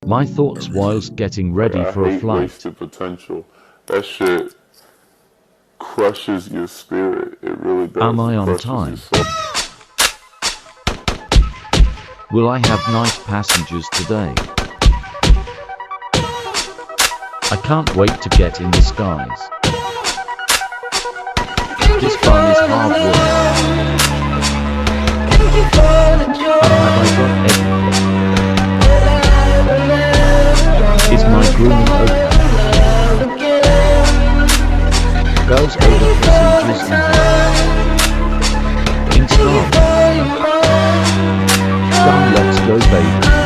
My thoughts whilst getting Like, ready I for a hate flight. wasted potential. That shit crushes your spirit. It really Am does. I It on crushes your time? soul. Will I have nice passengers today? I can't wait to get in the skies. This fun is hard work. And have I got everything? Is my grooming okay? Bells over passengers in style. Done, let's go baby.